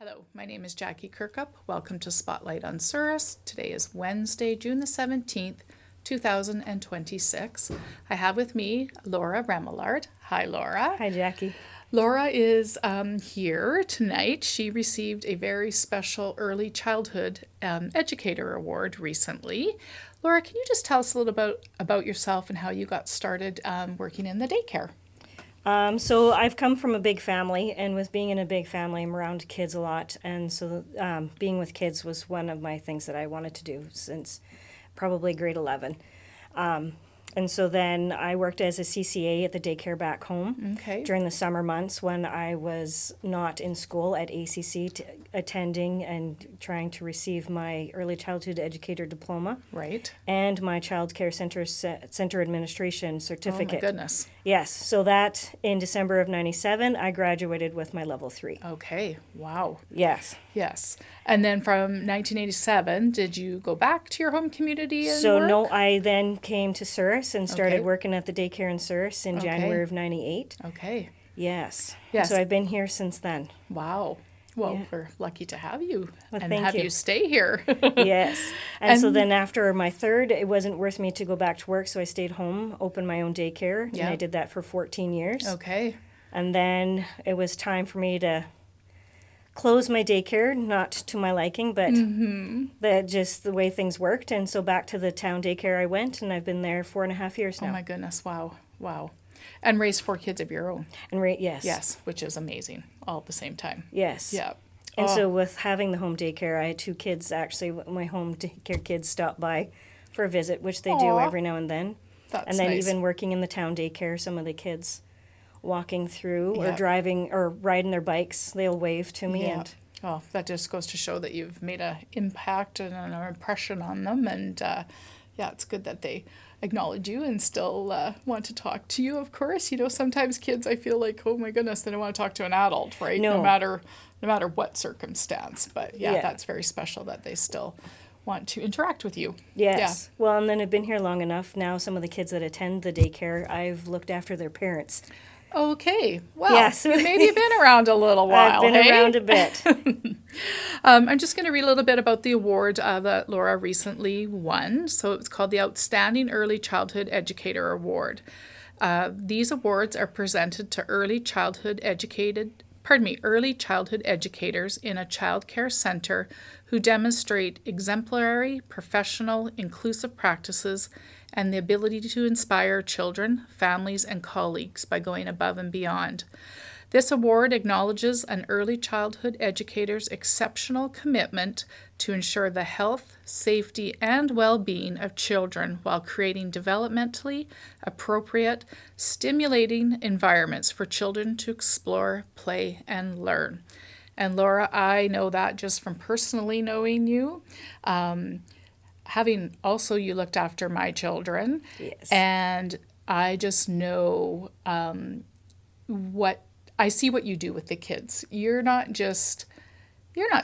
Hello, my name is Jackie Kirkup. Welcome to Spotlight on Souris. Today is Wednesday, June the 17th, 2026. I have with me Laura Remillard. Hi, Laura. Hi, Jackie. Laura is here tonight. She received a very special Early Childhood Educator Award recently. Laura, can you just tell us a little about yourself and how you got started working in the daycare? So I've come from a big family, and with being in a big family, I'm around kids a lot, and so being with kids was one of my things that I wanted to do since probably grade 11. And so then I worked as a CCA at the daycare back home Okay. during the summer months when I was not in school at ACC, attending and trying to receive my early childhood educator diploma Right. and my child care center administration Oh, my certificate. goodness. Yes, so that in December of 97, I graduated with my level 3. Okay. Wow. Yes. Yes. And then from 1987, did you go back to your home community and So work? no, I then came to Souris and started Okay. working at the daycare in Souris in Okay. January of 98. Okay. Yes. Yes. So I've been here since then. Wow. Well, Yeah. we're lucky to have you Well, and thank have you. you stay here. Yes. And so And- then after my third, it wasn't worth me to go back to work, so I stayed home, opened my own daycare, and Yeah. I did that for 14 years. Okay. And then it was time for me to close my daycare, not to my liking, but that just the way things worked. And so back to the town daycare I went, and I've been there 4.5 years Oh now. my goodness. Wow. Wow. And raised 4 kids of your own. And yes. Yes, which is amazing all at the same time. Yes. Yeah. And Oh, so with having the home daycare, I had 2 kids actually. My home daycare kids stop by for a visit, which they do Aw. every now and then. that's And then nice. even working in the town daycare, some of the kids walking through or Yeah. driving or riding their bikes, they'll wave to me. Yeah. And Well, that just goes to show that you've made an impact and an impression on them. And yeah, it's good that they acknowledge you and still want to talk to you, of course. You know, sometimes kids, I feel like, oh my goodness, they don't want to talk to an adult, right? No. No matter what circumstance. But yeah, Yeah. that's very special that they still want to interact with you. yes. Well, and then I've been here long enough. Now some of the kids that attend the daycare, I've looked after their parents. Okay. Well, Yes. maybe you've been around a little while. I've been hey? around a bit. I'm just going to read a little bit about the award that Laura recently won. So it's called the Outstanding Early Childhood Educator Award. These awards are presented to early childhood educators in a child care center who demonstrate exemplary, professional, inclusive practices and the ability to inspire children, families, and colleagues by going above and beyond. This award acknowledges an early childhood educator's exceptional commitment to ensure the health, safety, and well-being of children while creating developmentally appropriate, stimulating environments for children to explore, play, and learn. And Laura, I know that just from personally knowing you, having also you looked after my children, Yes. and I just know what I see what you do with the kids. You're not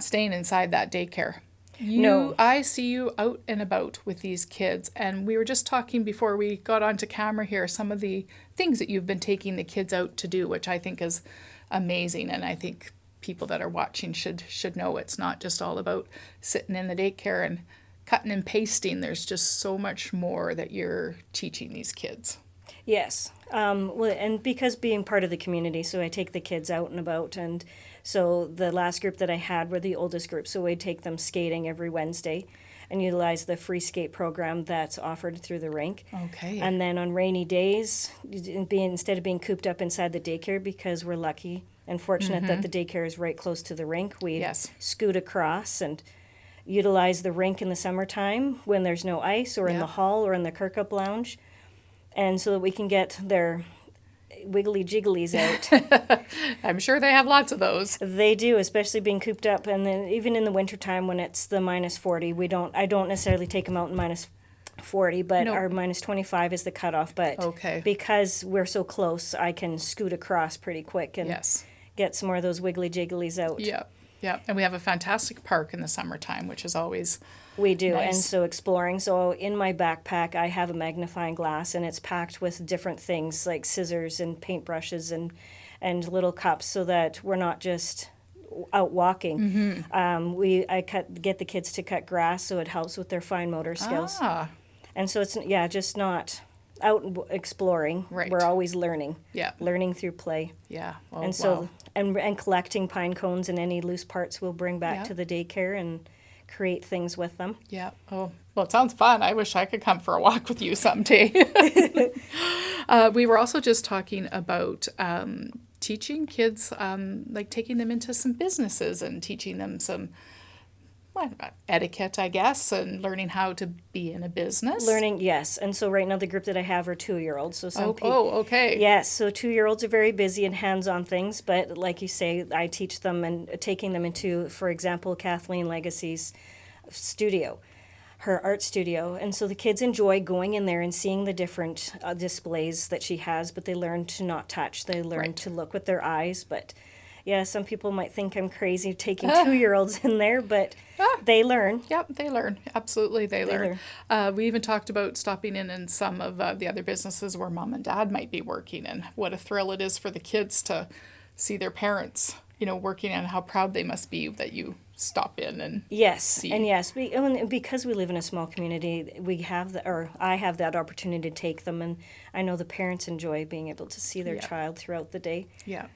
staying inside that daycare. No. I see you out and about with these kids, and we were just talking before we got onto camera here some of the things that you've been taking the kids out to do, which I think is amazing, and I think people that are watching should know it's not just all about sitting in the daycare and cutting and pasting. There's just so much more that you're teaching these kids. Yes. Well, and because being part of the community, so I take the kids out and about. And so the last group that I had were the oldest group. So I'd take them skating every Wednesday and utilize the free skate program that's offered through the rink. Okay. And then on rainy days, instead of being cooped up inside the daycare, because we're lucky and fortunate that the daycare is right close to the rink, we Yes. scoot across and utilize the rink in the summertime when there's no ice, or in Yeah. the hall or in the Kirkup Lounge, and so that we can get their wiggly jigglies out. I'm sure they have lots of those. They do, especially being cooped up, and then even in the wintertime when it's the minus 40, I don't necessarily take them out in minus 40, but No. our minus 25 is the cutoff. But Okay. because we're so close, I can scoot across pretty quick and Yes. get some more of those wiggly jigglies out. Yeah. Yeah. And we have a fantastic park in the summertime, which is always We do, and Nice. so exploring. So in my backpack, I have a magnifying glass, and it's packed with different things like scissors and paintbrushes and little cups, so that we're not just out walking. I get the kids to cut grass, so it helps with their fine motor skills. Ah, And so it's just not out exploring. Right. We're always learning. Yeah. Learning through play. yeah. Oh, And wow. so and collecting pine cones and any loose parts we'll bring back Yeah. to the daycare and create things with them. Yeah. Oh, well, it sounds fun. I wish I could come for a walk with you someday. We were also just talking about teaching kids, like taking them into some businesses and teaching them some etiquette, I guess, and learning how to be in a business. Learning, yes. And so right now the group that I have are 2-year-olds. So some people. Oh, okay. Yes, so 2-year-olds are very busy and hands-on things, but like you say, I teach them and taking them into, for example, Kathleen Legacy's studio, her art studio. And so the kids enjoy going in there and seeing the different displays that she has, but they learn to not touch. They learn Right. to look with their eyes, but yeah, some people might think I'm crazy taking 2-year-olds in there, but they learn. Yep, they learn. Absolutely, they learn. We even talked about stopping in some of the other businesses where mom and dad might be working, and what a thrill it is for the kids to see their parents, working, and how proud they must be that you stop in and Yes, see. and yes, because we live in a small community, I have that opportunity to take them, and I know the parents enjoy being able to see their Yeah. child throughout the day. Yeah.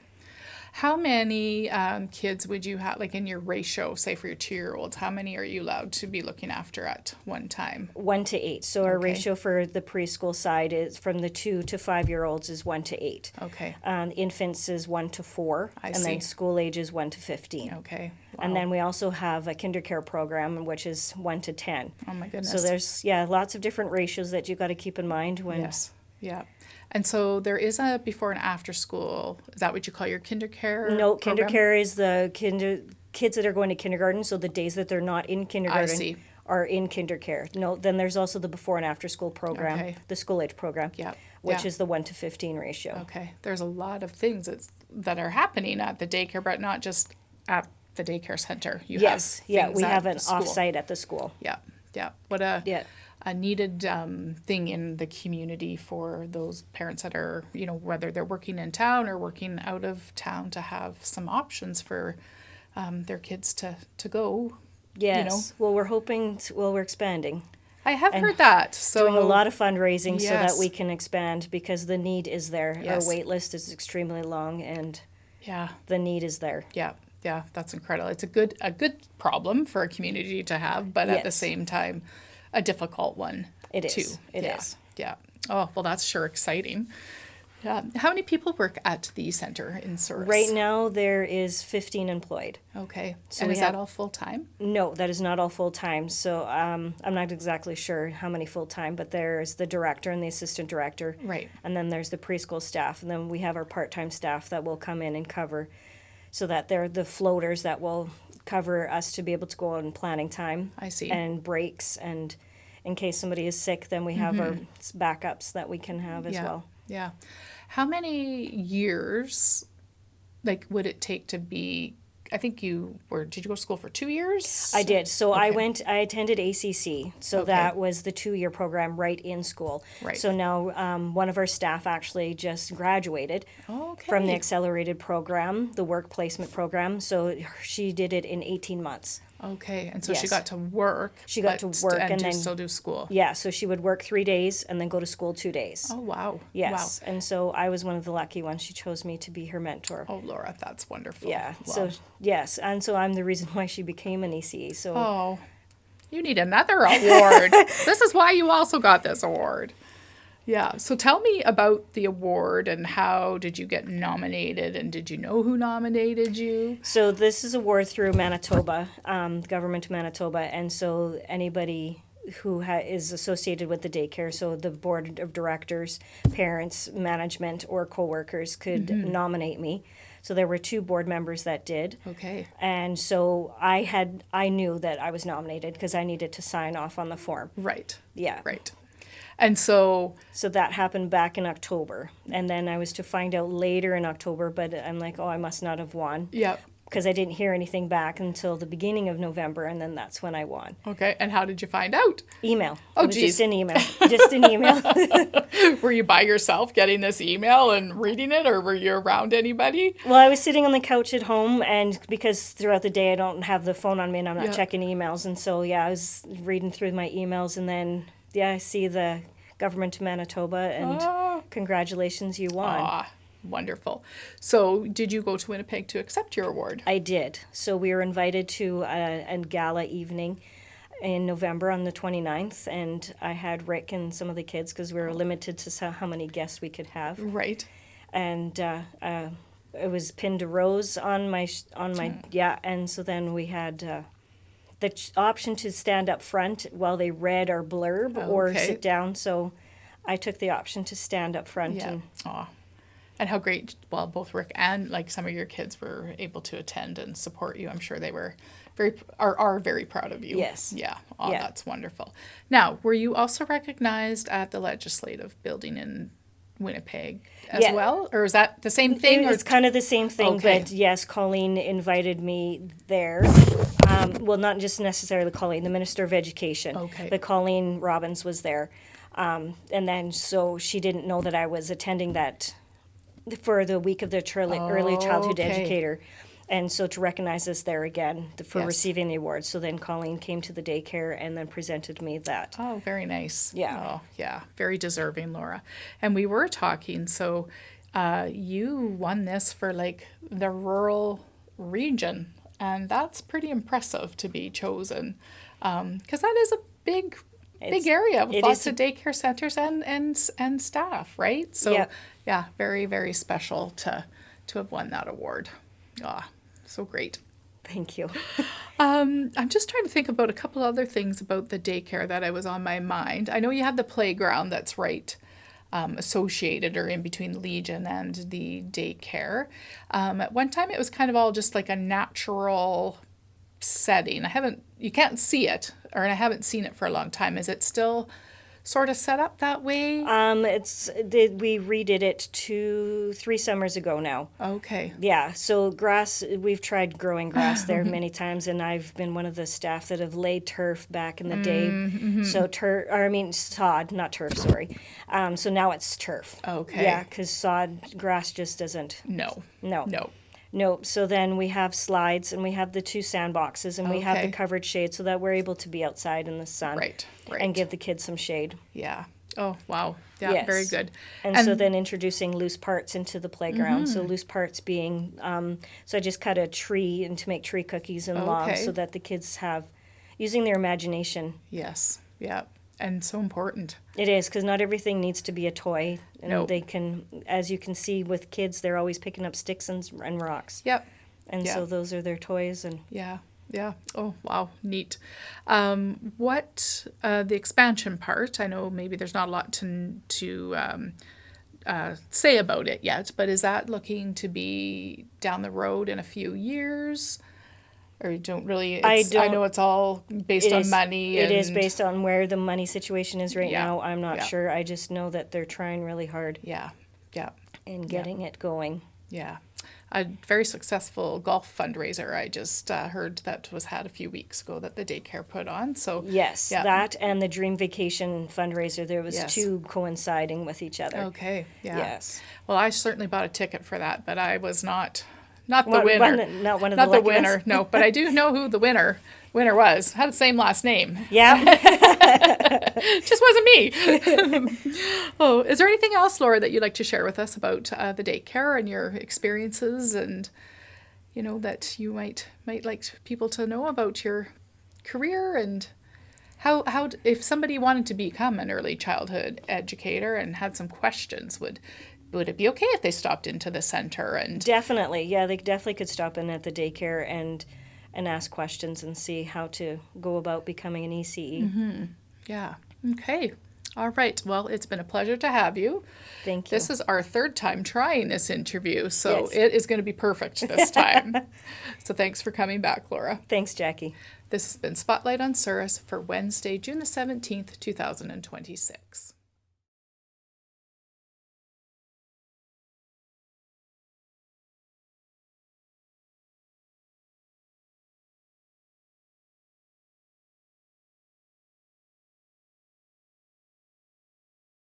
How many kids would you have, like in your ratio, say for your 2-year-olds, how many are you allowed to be looking after at one time? 1 to 8. So our Okay. ratio for the preschool side is from the 2 to 5-year-olds is 1 to 8. Okay. Infants is 1 to 4, I and see. then school age is 1 to 15. Okay. And Wow. then we also have a kindercare program, which is 1 to 10. Oh my goodness. So there's lots of different ratios that you got to keep in mind when. Yes. Yeah. And so there is a before and after school. Is that what you call your kindercare? No, program? kindercare is the kids that are going to kindergarten. So the days that they're not in kindergarten see. are in kindercare. No, then there's also the before and after school program, Okay. the school age program, Yeah. which Yeah. is the 1 to 15 ratio. Okay. There's a lot of things that are happening at the daycare, but not just at the daycare center. You Yes, have yeah, things we at have the an school. offsite at the school. Yeah. Yeah. What a Yeah. needed thing in the community for those parents that are, whether they're working in town or working out of town, to have some options for their kids to go. Yes. Well, we're hoping. We're expanding. I have heard that. So Doing a lot of fundraising so that Yes. we can expand because the need is there. Yes. Our wait list is extremely long, and Yeah. the need is there. Yeah. Yeah. That's incredible. It's a good problem for a community to have, but at the Yes. same time, a difficult one. It is. Too. It Yeah. is. Yeah. Oh, well, that's sure exciting. How many people work at the center in Souris? Right now, there is 15 employed. Okay. So And we is have- that all full time? No, that is not all full time. So I'm not exactly sure how many full time, but there's the director and the assistant director. Right. And then there's the preschool staff. And then we have our part time staff that will come in and cover, so that they're the floaters that will cover us to be able to go on planning time. I see. And breaks. And in case somebody is sick, then we have our backups that we can have as Yeah. well. Yeah. How many years, would it take to be? I think did you go to school for 2 years? I did. So I Okay. attended ACC. So Okay. that was the 2-year program right in school. Right. So now one of our staff actually just graduated Okay. from the accelerated program, the work placement program. So she did it in 18 months. Okay. And so she Yes. got to work. She got to work and then- still do school. Yeah, so she would work 3 days and then go to school 2 days. Oh, wow. Yes. And so I was one of the lucky ones. She chose me to be her mentor. Wow. Oh, Laura, that's wonderful. Yeah. Wow. So yes, and so I'm the reason why she became an ECE. So Oh, you need another award. This is why you also got this award. Yeah. So tell me about the award and how did you get nominated, and did you know who nominated you? So this is a award through Manitoba, government of Manitoba, and so anybody who is associated with the daycare, so the board of directors, parents, management, or coworkers could nominate me. So there were 2 board members that did. Okay. And so I knew that I was nominated because I needed to sign off on the form. Right. Yeah. Right. And so, So that happened back in October. And then I was to find out later in October, but I'm like, oh, I must not have won. yeah. because I didn't hear anything back until the beginning of November, and then that's when I won. Okay, and how did you find out? Email. Oh, It was geez. just an email. Just an email. Were you by yourself getting this email and reading it, or were you around anybody? Well, I was sitting on the couch at home, and because throughout the day I don't have the phone on me and I'm not Yeah. checking emails, and so I was reading through my emails, and then I see the government of Manitoba, and Oh. congratulations, you won. Ah, wonderful. So, did you go to Winnipeg to accept your award? I did. So we were invited to a gala evening in November on the 29th, and I had Rick and some of the kids because we were limited to how many guests we could have. Right. And it was pinned a rose on my and so then we had the option to stand up front while they read our blurb or Okay. sit down. So I took the option to stand up front. Yeah. And Aw. And how great, well, both Rick and like some of your kids were able to attend and support you. I'm sure they were are very proud of you. Yes. Yeah. Oh, Yeah. that's wonderful. Now, were you also recognized at the legislative building in Winnipeg as Yeah. well? Or is that the same thing? It's kind of the same thing, Okay. but yes, Colleen invited me there. Well, not just necessarily Colleen, the Minister of Education. Okay. But Colleen Robbins was there. And then so she didn't know that I was attending that for the week of the early childhood Okay. educator. And so to recognize us there again for Yes. receiving the award. So then Colleen came to the daycare and then presented me that. Oh, very nice. Yeah. Oh, yeah. Very deserving, Laura. And we were talking, so you won this for like the rural region. And that's pretty impressive to be chosen. Because that is a big area with it lots is of daycare centers and staff, right? So, Yeah. yeah, very, very special to have won that award. Ah, so great. Thank you. I'm just trying to think about a couple other things about the daycare that I was on my mind. I know you have the playground that's right associated or in between the Legion and the daycare. At one time, it was kind of all just like a natural setting. You can't see it, or I haven't seen it for a long time. Is it still sort of set up that way? We redid it 3 summers ago now. Okay. Yeah, so grass, we've tried growing grass there many times, and I've been one of the staff that have laid turf back in the day. So sod, not turf, sorry. So now it's turf. Okay. Yeah, because sod, grass just doesn't. No. No. No. Nope. So then we have slides, and we have the 2 sandboxes, and we have the Okay. covered shade so that we're able to be outside in the sun. Right. Right. And give the kids some shade. Yeah. Oh, wow. Yeah, Yes. very good. And so then introducing loose parts into the playground. So loose parts being, so I just cut a tree and to make tree cookies and logs Okay. so that the kids have, using their imagination. Yes. Yeah. And so important. It is, because not everything needs to be a toy. And Nope. they can, as you can see with kids, they're always picking up sticks and rocks. Yep. And Yeah. so those are their toys. And Yeah. Yeah. Oh, wow. Neat. What the expansion part? I know maybe there's not a lot to say about it yet, but is that looking to be down the road in a few years? Or you don't really? I know it's all based on money. It is and- based on where the money situation is right Yeah. now. I'm not Yeah. sure. I just know that they're trying really hard Yeah. Yeah. in getting it going. Yeah. A very successful golf fundraiser I just heard that was had a few weeks ago that the daycare put on. So Yes, yeah. that and the Dream Vacation fundraiser. There was Yes. 2 coinciding with each other. Okay. Yeah. Yes. Well, I certainly bought a ticket for that, but I was not the Not winner. not one of Not the the lucky winner. ones. No, but I do know who the winner was. Had the same last name. Yeah. Just wasn't me. Oh, is there anything else, Laura, that you'd like to share with us about the daycare and your experiences, and that you might like people to know about your career, and how if somebody wanted to become an early childhood educator and had some questions, would it be okay if they stopped into the center and Definitely. Yeah, they definitely could stop in at the daycare and ask questions and see how to go about becoming an ECE. yeah. Okay. All right. Well, it's been a pleasure to have you. Thank you. This is our 3rd time trying this interview, so Yes. it is going to be perfect this time. So thanks for coming back, Laura. Thanks, Jackie. This has been Spotlight on Souris for Wednesday, June the 17th, 2026.